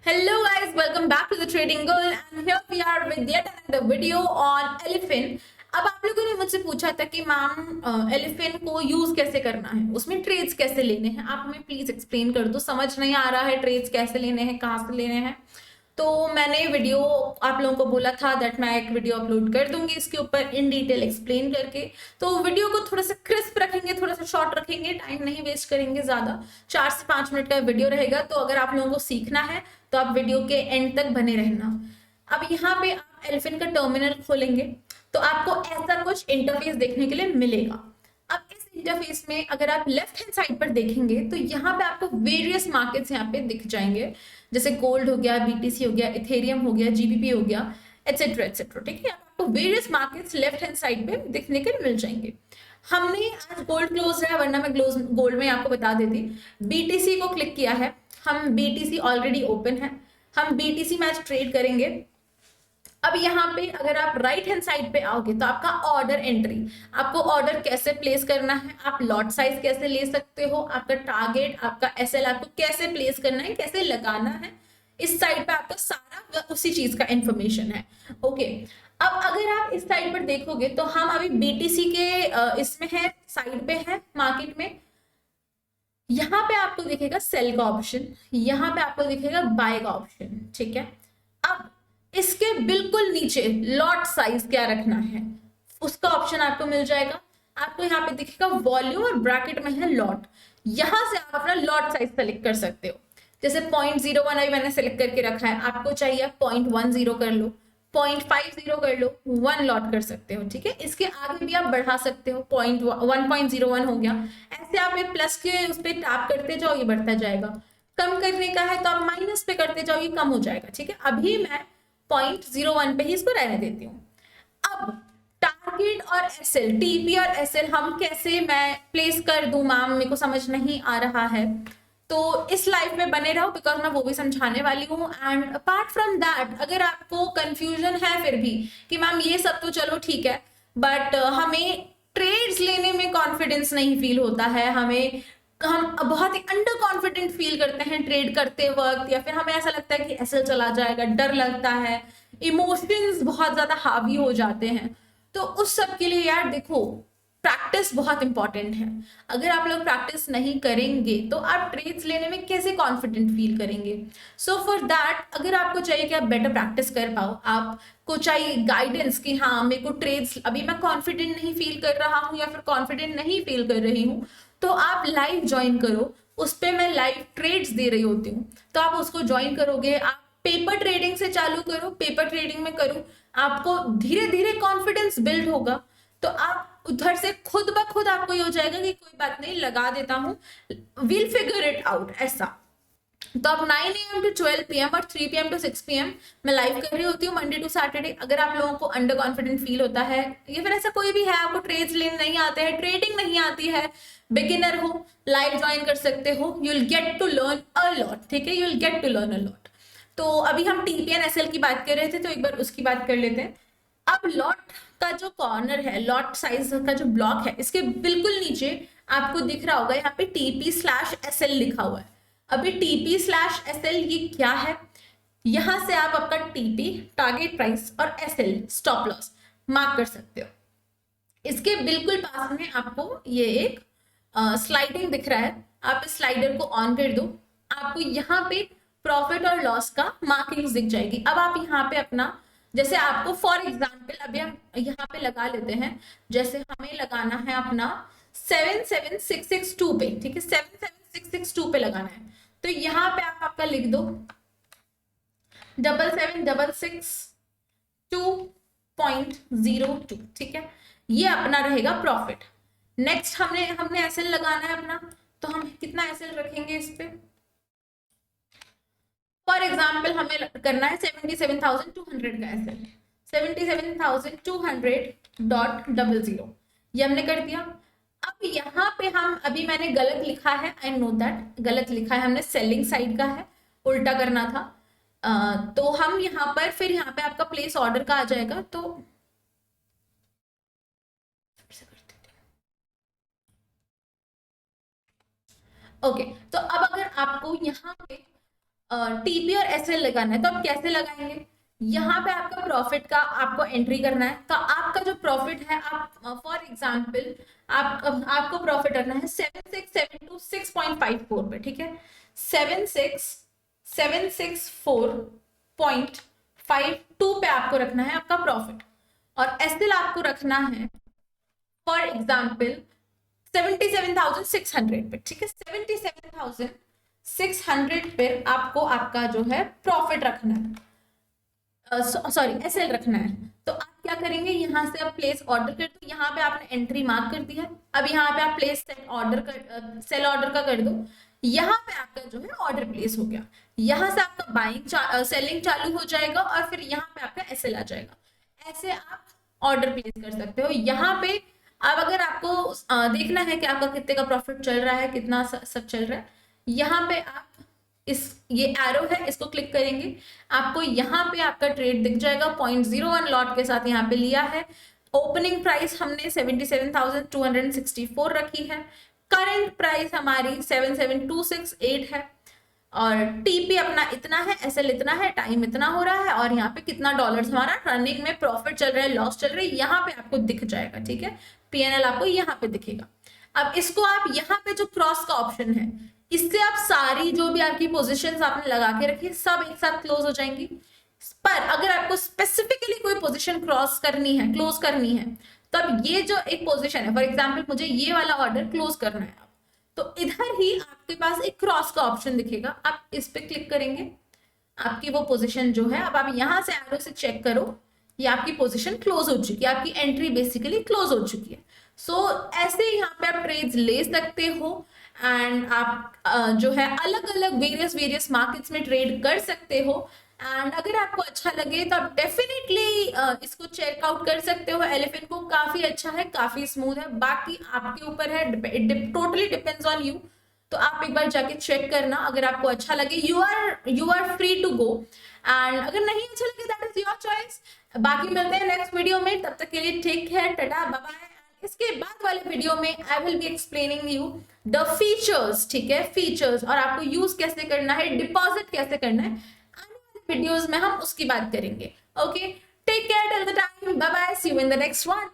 Hello guys, welcome back to the Trading Girl and here we are with yet another video on elephant. अब आप लोगों ने मुझसे पूछा था कि मैम एलिफेंट को यूज कैसे करना है, उसमें ट्रेड्स कैसे लेने हैं, आप हमें प्लीज एक्सप्लेन कर दो। समझ नहीं आ रहा है ट्रेड्स कैसे लेने हैं, कहाँ से लेने हैं। तो मैंने वीडियो आप लोगों को बोला था दैट मैं एक वीडियो अपलोड कर दूंगी इसके ऊपर इन डिटेल एक्सप्लेन करके। तो वीडियो को थोड़ा सा क्रिस्प रखेंगे, थोड़ा सा शॉर्ट रखेंगे, टाइम नहीं वेस्ट करेंगे ज्यादा। 4 से 5 मिनट का वीडियो रहेगा, तो अगर आप लोगों को सीखना है तो आप वीडियो के एंड तक बने रहना। अब यहाँ पे आप एलिफेंट का टर्मिनल खोलेंगे तो आपको ऐसा कुछ इंटरफेस देखने के लिए मिलेगा। अब इस इंटरफेस में अगर आप लेफ्ट हैंड साइड पर देखेंगे तो यहाँ पे आपको वेरियस मार्केट्स यहाँ पे दिख जाएंगे, जैसे गोल्ड हो गया, बीटीसी हो गया, इथेरियम हो गया, जीबीपी हो गया, एटसेट्रा एटसेट्रा। ठीक है, आपको various markets left hand side पे देखने के लिए मिल जाएंगे। हमने आज गोल्ड क्लोज है, वरना मैं गोल्ड में आपको बता देती। बीटीसी को क्लिक किया है, हम बीटीसी ऑलरेडी ओपन है, हम बीटीसी मैच ट्रेड करेंगे। अब यहाँ पे अगर आप राइट हैंड साइड पे आओगे तो आपका ऑर्डर एंट्री, आपको ऑर्डर कैसे प्लेस करना है, आप लॉट साइज कैसे ले सकते हो, आपका टारगेट, आपका एसएल आपको कैसे प्लेस करना है, कैसे लगाना है, इस साइड पे आपका सारा उसी चीज का इंफॉर्मेशन है। ओके, अब अगर आप इस साइड पर देखोगे तो हम अभी बीटीसी के इसमें है, साइड पे है मार्केट में। यहाँ पे आपको दिखेगा सेल का ऑप्शन, यहाँ पे आपको दिखेगा बाय का ऑप्शन। ठीक है, अब इसके बिल्कुल नीचे लॉट साइज क्या रखना है उसका ऑप्शन आपको मिल जाएगा। आपको यहाँ पे दिखेगा वॉल्यूम और ब्रैकेट में है लॉट, यहां से आप अपना लॉट साइज सेलेक्ट कर सकते हो। जैसे 0.01 अभी मैंने सेलेक्ट करके रखा है, आपको चाहिए 0.10 कर लो, 0.50 कर लो, 1 लॉट कर सकते हो। ठीक है, इसके आगे भी आप बढ़ा सकते हो, 1.01 हो गया, ऐसे आप एक प्लस के उस पर टैप करते जाओ, ये बढ़ता जाएगा। कम करने का है तो आप माइनस पे करते जाओ, ये कम हो जाएगा। ठीक है, अभी मैं 0.01 पे ही इसको रहने देती हूँ। अब टारगेट और एसएल, टीपी और एसएल हम कैसे मैं प्लेस कर दूं मैम, मेरे को समझ नहीं आ रहा है। तो इस लाइव में बने रहो बिकॉज मैं वो भी समझाने वाली हूँ। एंड अपार्ट फ्रॉम दैट अगर आपको कंफ्यूजन है फिर भी कि मैम ये सब तो चलो ठीक है, बट हमें ट्रेड्स लेने में कॉन्फिडेंस नहीं फील होता है, हम बहुत ही अंडर कॉन्फिडेंट फील करते हैं ट्रेड करते वक्त, या फिर हमें ऐसा लगता है कि ऐसे चला जाएगा, डर लगता है, इमोशंस बहुत ज्यादा हावी हो जाते हैं। तो उस सब के लिए यार देखो, प्रैक्टिस बहुत इंपॉर्टेंट है। अगर आप लोग प्रैक्टिस नहीं करेंगे तो आप ट्रेड्स लेने में कैसे कॉन्फिडेंट फील करेंगे। सो फॉर दैट अगर आपको चाहिए कि आप बेटर प्रैक्टिस कर पाओ, आपको चाहिए गाइडेंस कि हाँ मेरे को ट्रेड्स अभी मैं कॉन्फिडेंट नहीं फील कर रहा हूँ या फिर कॉन्फिडेंट नहीं फील कर रही हूँ, तो आप लाइव ज्वाइन करो। उस पर मैं लाइव ट्रेड्स दे रही होती हूँ, तो आप उसको ज्वाइन करोगे। आप पेपर ट्रेडिंग से चालू करो, पेपर ट्रेडिंग में करो, आपको धीरे धीरे कॉन्फिडेंस बिल्ड होगा। तो आप उधर से खुद ब खुद आपको ये हो जाएगा कि कोई बात नहीं, लगा देता हूँ, विल फिगर इट आउट ऐसा। तो अब 9 AM to 12 PM और 3 PM to 6 PM मैं लाइव कर रही होती हूँ मंडे टू सैटरडे। अगर आप लोगों को अंडर कॉन्फिडेंट फील होता है या फिर ऐसा कोई भी है, आपको ट्रेड्स लेने नहीं आते हैं, ट्रेडिंग नहीं आती है, बिगिनर हो, लाइव ज्वाइन कर सकते हो। You will get to learn a lot. ठीक है, you will get to learn a lot. तो अभी हम टीपीएन एसएल की बात कर रहे थे, तो एक बार उसकी बात कर लेते हैं। अब लॉट का जो कॉर्नर है, लॉट साइज का जो ब्लॉक है, इसके बिल्कुल नीचे आपको दिख रहा होगा यहाँ पे TP/SL लिखा हुआ है। अभी TP/SL ये क्या है, यहां से आप आपका TP टारगेट प्राइस और SL स्टॉप लॉस मार्क कर सकते हो। इसके बिल्कुल पास में आपको ये एक स्लाइडिंग दिख रहा है, आप इस स्लाइडर को ऑन कर दो, आपको यहाँ पे प्रॉफिट और लॉस का मार्किंग्स दिख जाएगी। अब आप यहाँ पे अपना, जैसे आपको फॉर एग्जांपल अभी हम यहाँ पे लगा लेते हैं, जैसे हमें लगाना है अपना 77662 पे। ठीक है, 77662 पे लगाना है, तो यहाँ पे आप आपका लिख दो 7766.02। ठीक है, ये अपना रहेगा प्रॉफिट। नेक्स्ट हमने हमने एसएल लगाना है अपना, तो हम कितना एसएल रखेंगे इस पे। फॉर एग्जाम्पल हमें करना है 77,200 का एसएल, 77,200.00, ये हमने कर दिया। अब यहाँ पे हम, अभी मैंने गलत लिखा है, आई नो दैट गलत लिखा है, हमने सेलिंग साइड का है, उल्टा करना था। तो हम यहाँ पर फिर यहाँ पे आपका प्लेस ऑर्डर का आ जाएगा। तो ओके, तो अब अगर आपको यहाँ पे टीपी और एसएल लगाना है, तो आप कैसे लगाएंगे? यहाँ पे आपका प्रॉफिट का आपको एंट्री करना है, तो आपका जो प्रॉफिट है, आप फॉर एग्जांपल आपको प्रॉफिट रखना है 7672 पे, ठीक है, 7674.52 पे आपको रखना है आपका प्रॉफिट, और एसएल आपको रखना है फॉर एग्जांपल 77,600 पे, ठीक है, 77,600 पे आपको आपका जो है प्रॉफिट रखना है, सॉरी एसएल रखना है। तो आप क्या करेंगे, यहाँ से आप प्लेस ऑर्डर कर दो, यहाँ पे आपने एंट्री मार्क कर दिया, अब यहाँ पे आप place sell order sell order का कर दो, यहाँ पे आपका जो है ऑर्डर प्लेस हो गया, यहाँ से आपका बाइंग सेलिंग चालू हो जाएगा और फिर यहाँ पे आपका एसएल आ जाएगा। ऐसे आप ऑर्डर प्लेस कर सकते हो। यहाँ पे अब अगर आपको देखना है कि आपका कितने का प्रॉफिट चल रहा है, कितना सब चल रहा है, यहाँ पे आप ये एरो है, इसको क्लिक करेंगे, आपको यहाँ पे आपका ट्रेड दिख जाएगा, 0.01 लॉट के साथ यहाँ पे लिया है। ओपनिंग प्राइस हमने 77,264 रखी है, करंट प्राइस हमारी 77,268 है, और टीपी अपना इतना है, एसएल इतना है, टाइम इतना हो रहा है, और यहाँ पे कितना डॉलर्स हमारा रनिंग में प्रॉफिट चल रहा है, लॉस चल रहा है, यहाँ पे आपको दिख जाएगा, ठीक है, पीएनएल आपको यहाँ पे दिखेगा। अब इसको आप यहाँ पे जो क्रॉस का ऑप्शन है, इससे आप सारी जो भी आपकी पोजीशंस आपने लगा के रखी सब एक साथ क्लोज हो जाएंगी। पर अगर आपको स्पेसिफिकली कोई पोजीशन क्रॉस करनी है, क्लोज करनी है, तब ये जो एक पोजीशन है, फॉर एग्जांपल मुझे ये वाला ऑर्डर क्लोज करना है, तो इधर ही आपके पास एक क्रॉस का ऑप्शन दिखेगा, आप इस पे क्लिक करेंगे, आपकी वो पोजीशन जो है, अब आप यहाँ से एरो से चेक करो, ये आपकी पोजीशन क्लोज हो चुकी है, आपकी एंट्री बेसिकली क्लोज हो चुकी है। सो ऐसे यहाँ पे आप ट्रेड्स ले सकते हो, एंड आप जो है अलग अलग वेरियस मार्केट्स में ट्रेड कर सकते हो। एंड अगर आपको अच्छा लगे तो आप डेफिनेटली इसको चेकआउट कर सकते हो, एलिफेंट को, काफी अच्छा है, काफी स्मूथ है, बाकी आपके ऊपर है, टोटली डिपेंड्स ऑन यू। तो आप एक बार जाके चेक करना, अगर आपको अच्छा लगे you are free to go, and अगर नहीं अच्छा लगे दैट इज योर चॉइस। बाकी मिलते हैं नेक्स्ट वीडियो में, तब तक के लिए take care, tata bye bye. इसके बाद वाले वीडियो में I will be explaining you the features, ठीक है, फीचर्स, और आपको यूज कैसे करना है, डिपॉजिट कैसे करना है, आने वाले वीडियोस में हम उसकी बात करेंगे। Okay, take care till the time, bye bye, see you in the next one.